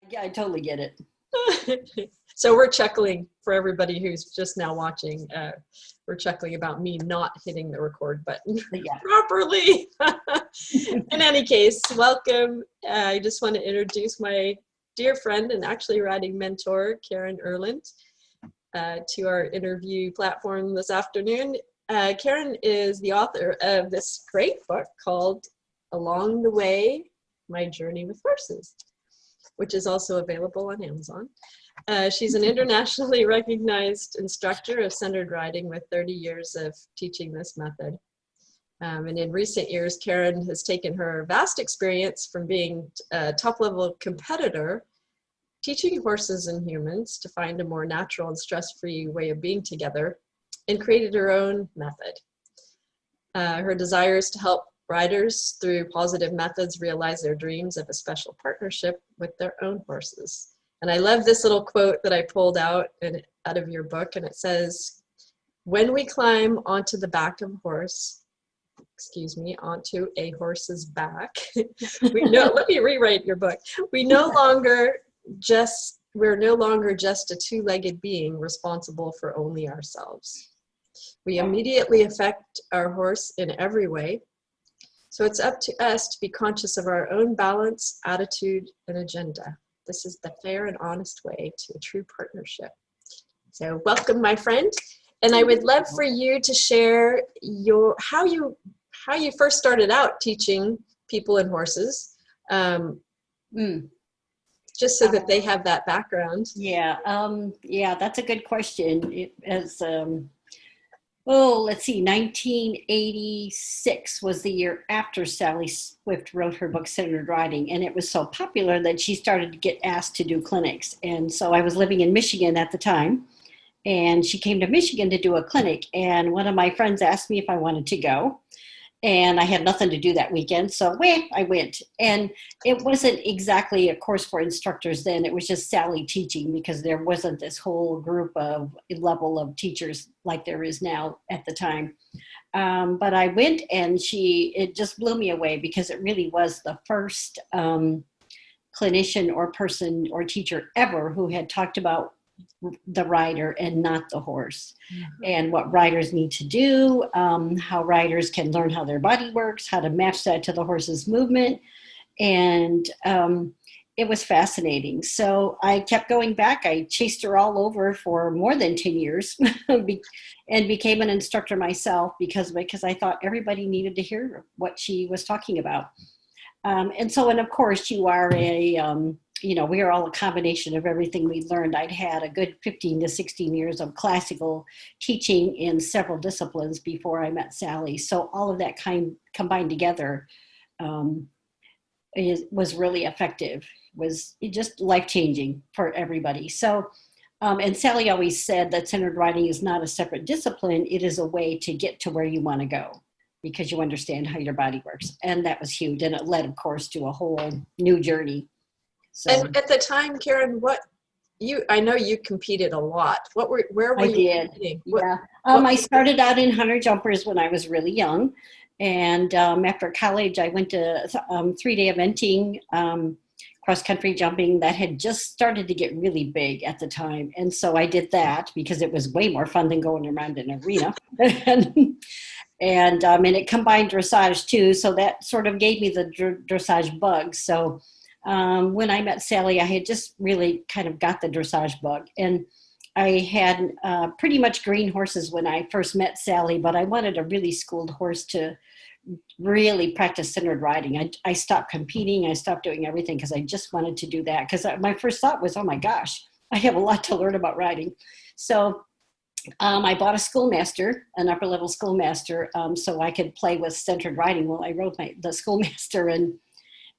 Yeah, I totally get it. So we're chuckling for everybody who's just now watching. We're chuckling about me not hitting the record button properly. In any case, welcome. I just want to introduce my dear friend and actually writing mentor, Karen Irland, to our interview platform this afternoon. Karen is the author of this great book called Along the Way, My Journey with Horses, which is also available on Amazon. She's an internationally recognized instructor of centered riding with 30 years of teaching this method. And in recent years, Karen has taken her vast experience from being a top-level competitor, teaching horses and humans to find a more natural and stress-free way of being together, and created her own method. Her desire is to help riders through positive methods realize their dreams of a special partnership with their own horses. And I love this little quote that I pulled out of your book, and it says, "When we climb onto the back of a horse, onto a horse's back, we know," let me rewrite your book. We're no longer just a two-legged being responsible for only ourselves. We immediately affect our horse in every way. So it's up to us to be conscious of our own balance, attitude, and agenda. This is the fair and honest way to a true partnership. So welcome, my friend. And I would love for you to share how you first started out teaching people and horses, just so that they have that background. Yeah, that's a good question. Let's see, 1986 was the year after Sally Swift wrote her book, Centered Riding, and it was so popular that she started to get asked to do clinics. And so I was living in Michigan at the time, and she came to Michigan to do a clinic, and one of my friends asked me if I wanted to go. And I had nothing to do that weekend, so I went. And it wasn't exactly a course for instructors then. It was just Sally teaching, because there wasn't this whole group of level of teachers like there is now at the time. But I went, and it just blew me away, because it really was the first clinician or person or teacher ever who had talked about the rider and not the horse, and what riders need to do, how riders can learn how their body works, how to match that to the horse's movement. And it was fascinating. So I kept going back. I chased her all over for more than 10 years and became an instructor myself, because I thought everybody needed to hear what she was talking about. And of course, you are we are all a combination of everything we learned. I'd had a good 15 to 16 years of classical teaching in several disciplines before I met Sally. So all of that combined together was really effective. Was just life-changing for everybody. So, and Sally always said that centered riding is not a separate discipline. It is a way to get to where you want to go, because you understand how your body works. And that was huge. And it led, of course, to a whole new journey. So, and at the time, Karen, I know you competed a lot. Where were you competing? I started out in hunter jumpers when I was really young. And after college, I went to 3-day eventing, cross-country jumping that had just started to get really big at the time. And so I did that because it was way more fun than going around an arena. And it combined dressage too. So that sort of gave me the dressage bug. So when I met Sally, I had just really kind of got the dressage bug. And I had pretty much green horses when I first met Sally, but I wanted a really schooled horse to really practice centered riding. I stopped competing. I stopped doing everything because I just wanted to do that. Because my first thought was, oh my gosh, I have a lot to learn about riding. So I bought a schoolmaster, an upper level schoolmaster, so I could play with centered riding while I rode the schoolmaster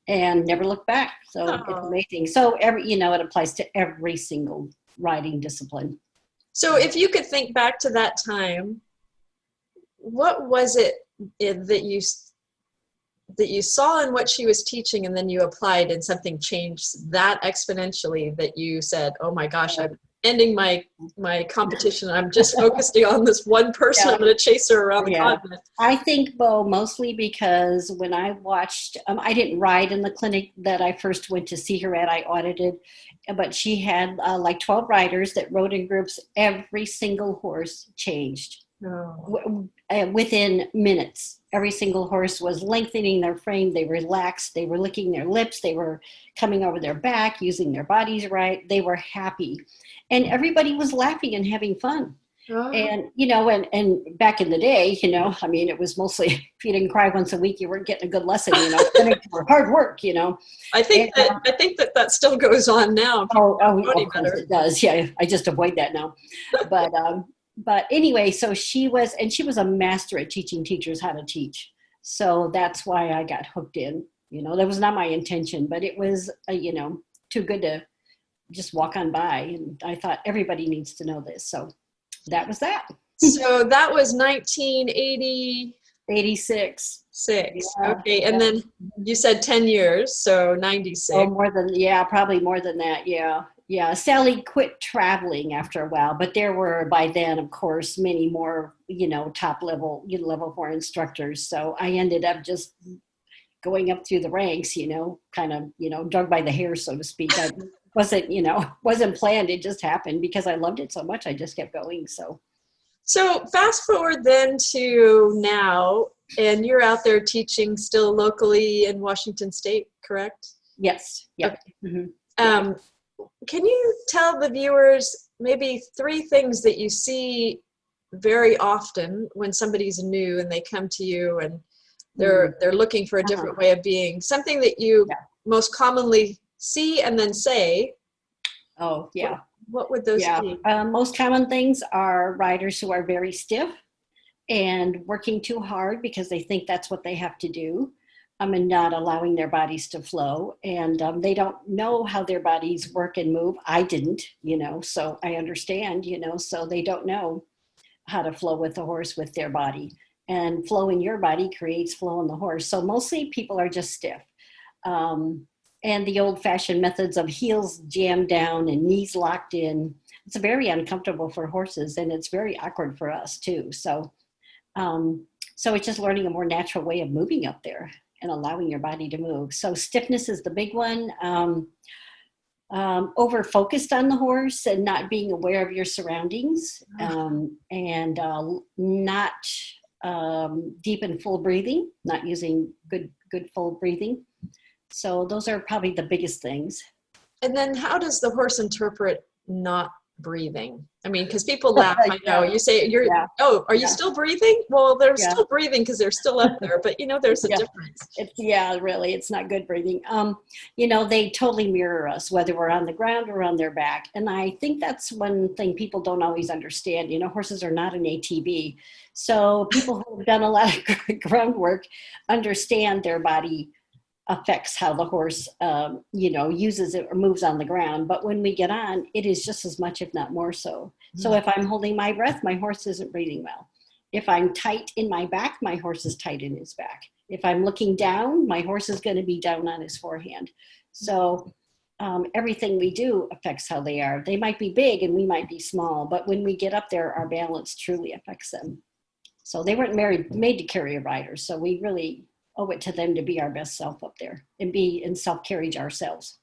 and never looked back. So It's amazing. So it applies to every single riding discipline. So if you could think back to that time, what was it that you saw in what she was teaching, and then you applied and something changed that exponentially, that you said, oh my gosh, ending my competition. I'm just focusing on this one person. Yeah. I'm going to chase her around the Yeah. continent. I think, Bo, mostly because when I watched, I didn't ride in the clinic that I first went to see her at. I audited, but she had like 12 riders that rode in groups. Every single horse changed Oh. within minutes. Every single horse was lengthening their frame. They relaxed. They were licking their lips. They were coming over their back, using their bodies right. They were happy. And everybody was laughing and having fun. Oh. And, and back in the day, I mean, it was mostly, if you didn't cry once a week, you weren't getting a good lesson, clinics were hard work, I think that still goes on now. Of course it does. Yeah. I just avoid that now. But anyway, so she was a master at teaching teachers how to teach. So that's why I got hooked in, that was not my intention, but it was, too good to just walk on by. And I thought everybody needs to know this. So that was that. So that was 1980. 86. Yeah, okay. And then you said 10 years, so 96. Oh, probably more than that. Yeah. Sally quit traveling after a while, but there were by then, of course, many more, top level, level 4 instructors. So I ended up just going up through the ranks, kind of, drug by the hair, so to speak. I wasn't planned. It just happened because I loved it so much. I just kept going. So fast forward then to now, and you're out there teaching still locally in Washington State, correct? Yes. Yeah. Okay. Mm-hmm. Can you tell the viewers maybe 3 things that you see very often when somebody's new and they come to you and they're looking for a different way of being? Something that you most commonly see and then say. Oh, yeah. What would those be? Most common things are riders who are very stiff and working too hard because they think that's what they have to do, and not allowing their bodies to flow. And they don't know how their bodies work and move. I didn't, so I understand, so they don't know how to flow with the horse with their body. And flow in your body creates flow in the horse. So mostly people are just stiff. And the old-fashioned methods of heels jammed down and knees locked in, it's very uncomfortable for horses, and it's very awkward for us too. So it's just learning a more natural way of moving up there and allowing your body to move. So stiffness is the big one. Over-focused on the horse and not being aware of your surroundings, and not deep and full breathing, not using good full breathing. So those are probably the biggest things. And then how does the horse interpret not breathing? I mean, because people laugh, I know. You say, are you still breathing? Well, they're still breathing because they're still up there, but there's a difference. Really, it's not good breathing. They totally mirror us, whether we're on the ground or on their back. And I think that's one thing people don't always understand. Horses are not an ATV. So people who have done a lot of groundwork understand their body affects how the horse, uses it or moves on the ground. But when we get on, it is just as much, if not more so. So if I'm holding my breath, my horse isn't breathing well. If I'm tight in my back, my horse is tight in his back. If I'm looking down, my horse is going to be down on his forehand. So everything we do affects how they are. They might be big and we might be small, but when we get up there, our balance truly affects them. So they weren't made to carry a rider. So we really owe it to them to be our best self up there and be in self-carriage ourselves.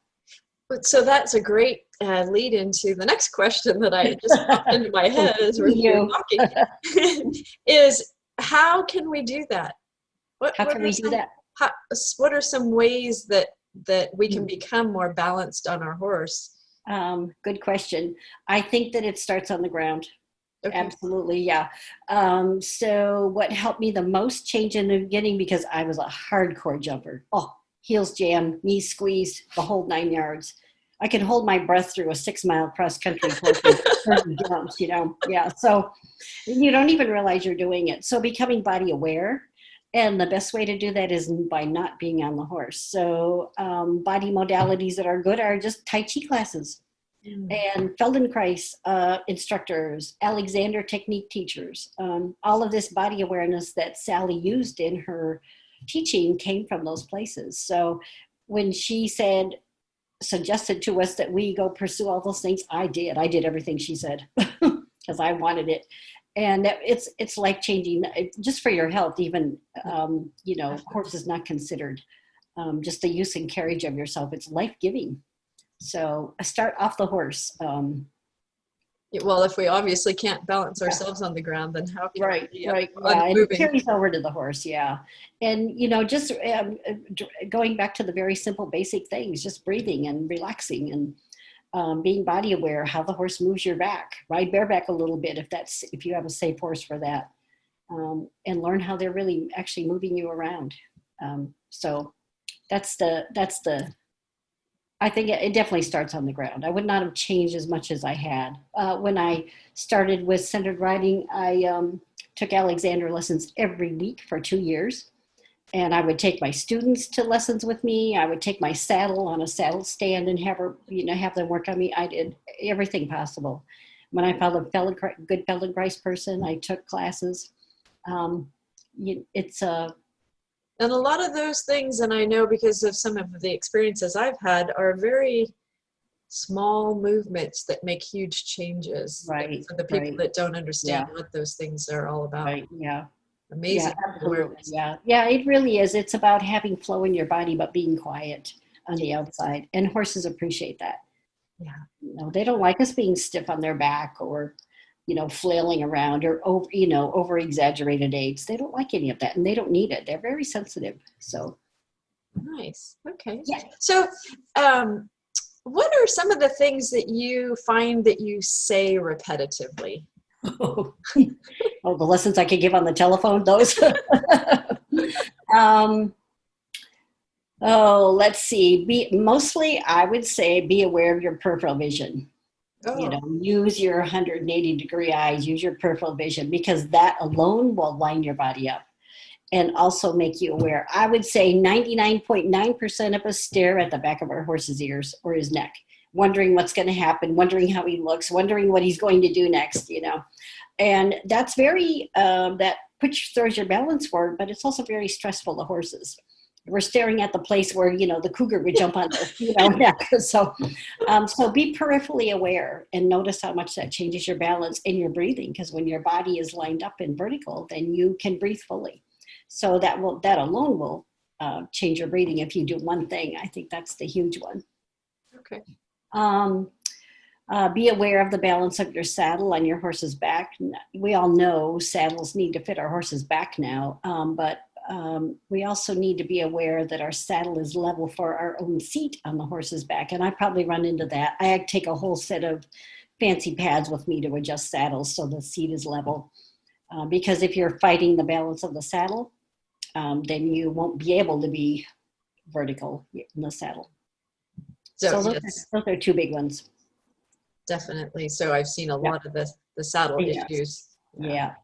So that's a great lead into the next question that I just popped into my head as we're talking, is how can we do that? How can we do that? What are some ways that we can become more balanced on our horse? Good question. I think that it starts on the ground. Okay. Absolutely, yeah. So what helped me the most change in the beginning, because I was a hardcore jumper. Oh, heels jammed, knees squeezed, the whole 9 yards. I could hold my breath through a 6-mile cross-country course and jumps, Yeah, so you don't even realize you're doing it. So becoming body aware, and the best way to do that is by not being on the horse. So body modalities that are good are just Tai Chi classes. And Feldenkrais instructors, Alexander technique teachers, all of this body awareness that Sally used in her teaching came from those places. So when she said, suggested to us that we go pursue all those things. I did everything she said because I wanted it. And it's life changing just for your health. Even horse is not considered just the use and carriage of yourself. It's life giving. So I start off the horse. Well, if we obviously can't balance ourselves on the ground, then how can right, we yeah, and it carries over to the horse, yeah. And just going back to the very simple, basic things, just breathing and relaxing and being body aware, how the horse moves your back. Ride bareback a little bit if you have a safe horse for that, and learn how they're really actually moving you around. So that's the I think it definitely starts on the ground. I would not have changed as much as I had. When I started with centered riding, I took Alexander lessons every week for 2 years. And I would take my students to lessons with me. I would take my saddle on a saddle stand and have them work on me. I did everything possible. When I found a good Feldenkrais person, I took classes. It's a And a lot of those things, and I know because of some of the experiences I've had, are very small movements that make huge changes. right For the people right that don't understand what those things are all about. right yeah. Amazing. Yeah, absolutely. Yeah, it really is. It's about having flow in your body, but being quiet on the outside. And horses appreciate that. Yeah. They don't like us being stiff on their back or, flailing around or over exaggerated aids. They don't like any of that, and they don't need it. They're very sensitive. So Nice. Okay. yeah. So, what are some of the things that you find that you say repetitively? Oh, the lessons I could give on the telephone, those. Let's see. Mostly, I would say be aware of your peripheral vision. Oh. Use your 180-degree eyes, use your peripheral vision, because that alone will line your body up and also make you aware. I would say 99.9% of us stare at the back of our horse's ears or his neck, wondering what's going to happen, wondering how he looks, wondering what he's going to do next, And that's very, that throws your balance forward, but it's also very stressful to horses. We're staring at the place where, the cougar would jump on their, neck. So be peripherally aware and notice how much that changes your balance and your breathing. Because when your body is lined up in vertical, then you can breathe fully. So that alone will change your breathing if you do one thing. I think that's the huge one. Okay. Be aware of the balance of your saddle on your horse's back. We all know saddles need to fit our horse's back now, but we also need to be aware that our saddle is level for our own seat on the horse's back. And I probably run into that. I take a whole set of fancy pads with me to adjust saddles so the seat is level. Because if you're fighting the balance of the saddle, then you won't be able to be vertical in the saddle. So those are two big ones. Definitely. So I've seen a lot of the saddle issues. Yeah,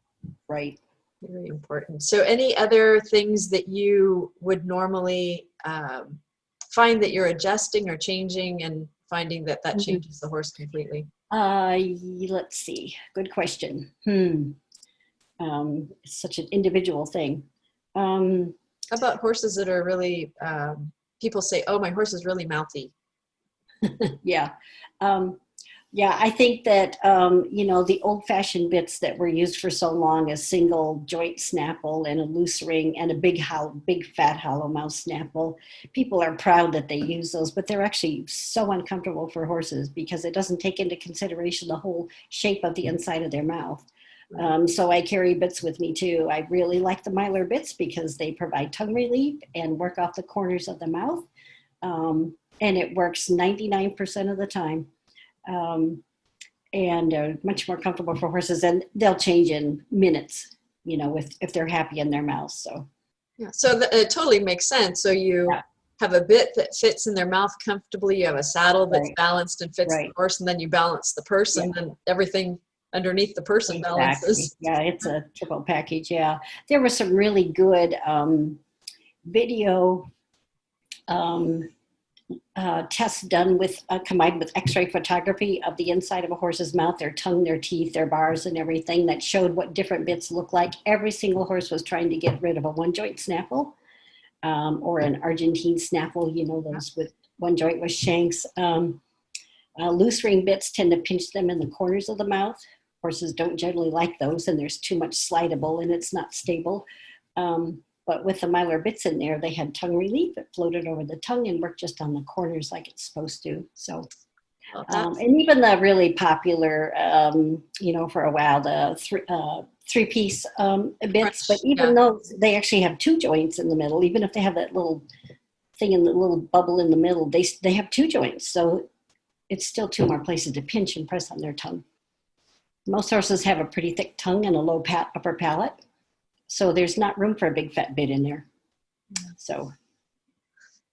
right. Very important. So any other things that you would normally find that you're adjusting or changing and finding that changes the horse completely? Let's see. Good question. It's such an individual thing. How about horses that are really, people say, oh, my horse is really mouthy. Yeah. I think that, the old-fashioned bits that were used for so long, a single joint snaffle and a loose ring and a big fat hollow mouth snaffle, people are proud that they use those, but they're actually so uncomfortable for horses because it doesn't take into consideration the whole shape of the inside of their mouth. So I carry bits with me too. I really like the Mylar bits because they provide tongue relief and work off the corners of the mouth. And it works 99% of the time. And much more comfortable for horses, and they'll change in minutes, if they're happy in their mouth. So it totally makes sense. So you have a bit that fits in their mouth comfortably, you have a saddle that's balanced and fits the horse, and then you balance the person, and everything underneath the person balances. Yeah, it's a triple package. Yeah, there was some really good video tests done combined with X-ray photography of the inside of a horse's mouth, their tongue, their teeth, their bars, and everything, that showed what different bits look like. Every single horse was trying to get rid of a one-joint snaffle or an Argentine snaffle, those with one joint was shanks. Loose ring bits tend to pinch them in the corners of the mouth. Horses don't generally like those, and there's too much slidable and it's not stable. But with the mylar bits in there, they had tongue relief. It floated over the tongue and worked just on the corners like it's supposed to. So, and even the really popular, for a while, the three-piece bits, but even those, they actually have two joints in the middle. Even if they have that little thing in the little bubble in the middle, they have two joints. So it's still two more places to pinch and press on their tongue. Most horses have a pretty thick tongue and a low upper palate. So there's not room for a big fat bit in there. So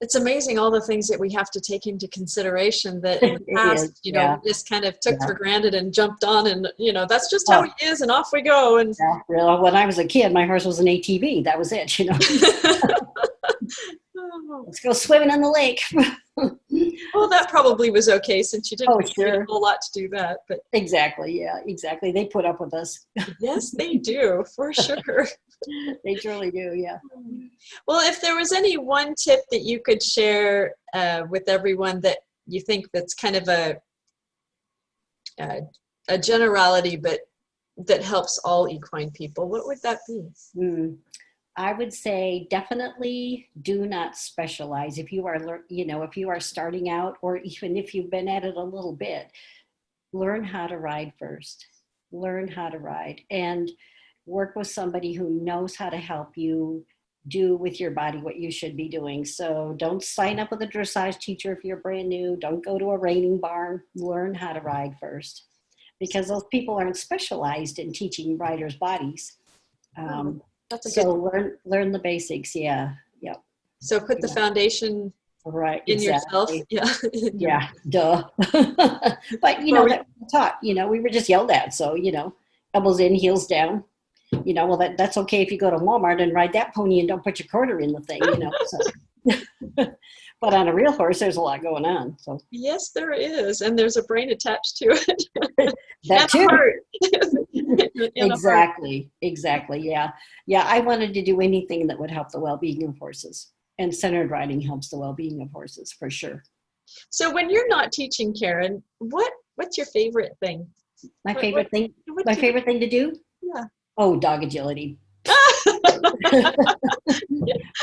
it's amazing all the things that we have to take into consideration that in the past, we just kind of took for granted and jumped on, and that's just how it is, and off we go. And really, when I was a kid, my horse was an ATV. That was it, Let's go swimming in the lake. Well, that probably was okay since you didn't need a whole lot to do that. But exactly, exactly. They put up with us. Yes, they do, for sure. They truly do, yeah. Well, if there was any one tip that you could share with everyone that you think that's kind of a generality, but that helps all equine people, what would that be? I would say definitely do not specialize. If you are, if you are starting out, or even if you've been at it a little bit, learn how to ride first. Learn how to ride and work with somebody who knows how to help you do with your body what you should be doing. So don't sign up with a dressage teacher if you're brand new. Don't go to a reining barn. Learn how to ride first, because those people aren't specialized in teaching riders' bodies. Learn the basics. Yeah. Yep. So put the foundation in yourself. Yeah. Duh. But that was taught, we were just yelled at. So, elbows in, heels down, well, that's okay if you go to Walmart and ride that pony and don't put your quarter in the thing, so. But on a real horse, there's a lot going on. So yes, there is. And there's a brain attached to it. That too. Exactly. Yeah. I wanted to do anything that would help the well-being of horses, and centered riding helps the well-being of horses for sure. So when you're not teaching, Karen, what's your favorite thing? My favorite thing to do? Yeah. Oh, dog agility.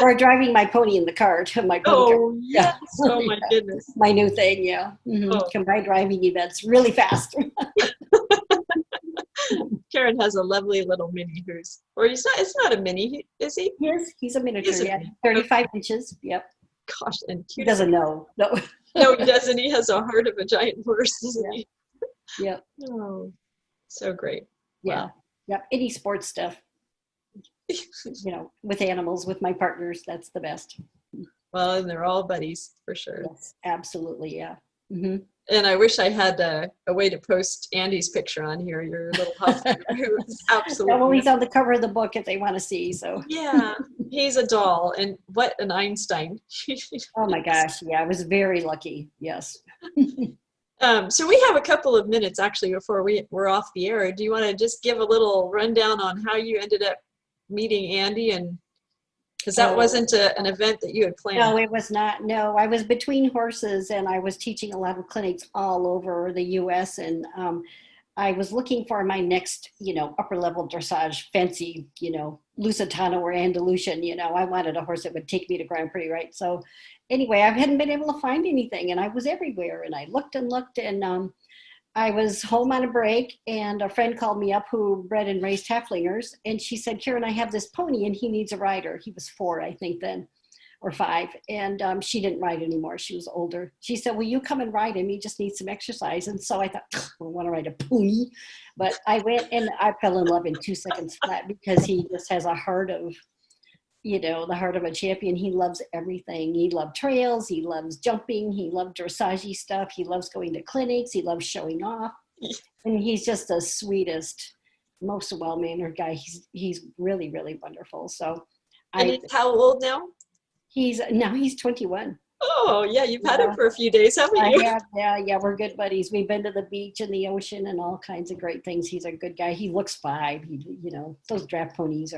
Or driving my pony in the cart. My pony cart. Yes. Oh my goodness. My new thing, yeah. Mm-hmm. Combined driving events really fast. Karen has a lovely little mini it's not a mini, is he? Yes, he's a miniature, 35 inches, yep. Gosh, and cute. He doesn't know. No. No, he doesn't. He has a heart of a giant horse, doesn't he? Yep. Oh, so great. Yeah. Wow. Yep. Any sports stuff, with animals, with my partners, that's the best. Well, and they're all buddies for sure. Yes, absolutely. Yeah. Mm-hmm. And I wish I had a way to post Andy's picture on here, your little huff. Absolutely. Well, he's on the cover of the book if they want to see. So yeah, he's a doll, and what an Einstein. Oh my gosh, yeah, I was very lucky. Yes. So we have a couple of minutes actually before we're off the air. Do you want to just give a little rundown on how you ended up meeting Andy, and because that wasn't an event that you had planned? No, it was not. No, I was between horses, and I was teaching a lot of clinics all over the U.S. And I was looking for my next, upper level dressage, fancy, Lusitano or Andalusian. I wanted a horse that would take me to Grand Prix, right? So anyway, I hadn't been able to find anything, and I was everywhere, and I looked, and I was home on a break, and a friend called me up who bred and raised halflingers, and she said, Karen, I have this pony, and he needs a rider. He was 4, I think then, or 5, and she didn't ride anymore. She was older. She said, will you come and ride him? He just needs some exercise. And so I thought, I don't want to ride a pony. But I went, and I fell in love in 2 seconds flat, because he just has a heart of, the heart of a champion. He loves everything. He loved trails. He loves jumping. He loved dressage stuff. He loves going to clinics. He loves showing off. And he's just the sweetest, most well-mannered guy. He's really, really wonderful. So and he's how old now? He's 21. Oh, yeah. You've had him for a few days, haven't you? I have, yeah. We're good buddies. We've been to the beach and the ocean and all kinds of great things. He's a good guy. He looks 5. Those draft ponies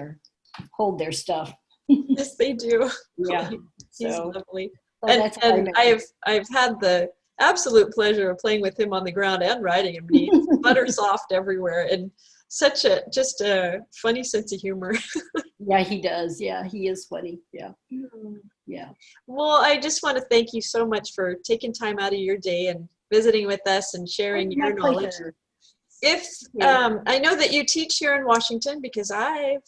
hold their stuff. Yes, they do. Yeah. He's lovely. So that's how I And met I've had the absolute pleasure of playing with him on the ground and riding him. He's butter soft everywhere, and such a just a funny sense of humor. Yeah, he does. Yeah, he is funny. Yeah. Yeah. Well, I just want to thank you so much for taking time out of your day and visiting with us and sharing My your knowledge. pleasure. If I know that you teach here in Washington because I've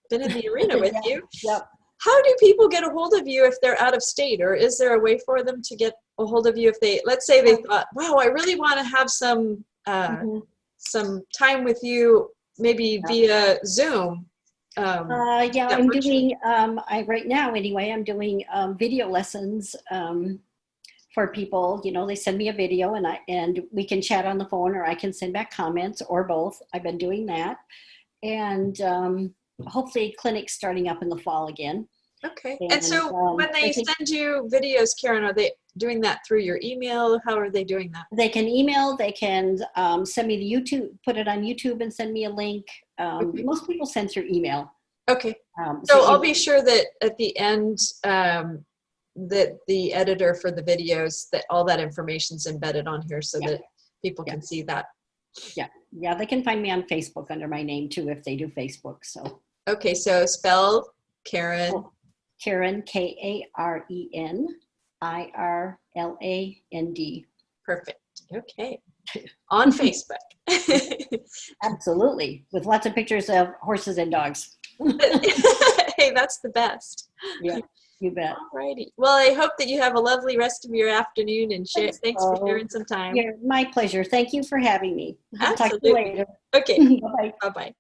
been in the arena with Yeah. you. Yep. How do people get a hold of you if they're out of state, or is there a way for them to get a hold of you if they, let's say they thought, wow, I really want to have some time with you, maybe via Zoom? Yeah, that I'm virtual- doing, right now anyway, I'm doing video lessons for people. You know, they send me a video and we can chat on the phone, or I can send back comments, or both. I've been doing that. And hopefully clinics starting up in the fall again. Okay. And so when they send you videos, Karen, are they doing that through your email? How are they doing that? They can email, they can send me the YouTube, put it on YouTube and send me a link. Okay. Most people send through email. Okay. So I'll be sure that at the end that the editor for the videos, that all that information's embedded on here so that people can see that. Yeah, they can find me on Facebook under my name too if they do Facebook. So okay, so spell Karen. Karen, Karen Irland. Perfect. Okay. On Facebook. Absolutely. With lots of pictures of horses and dogs. Hey, that's the best. Yeah, you bet. Alrighty. Well, I hope that you have a lovely rest of your afternoon, and thanks for sharing some time. Yeah, my pleasure. Thank you for having me. I'll talk to you Absolutely. later. Okay. Bye-bye. Bye-bye.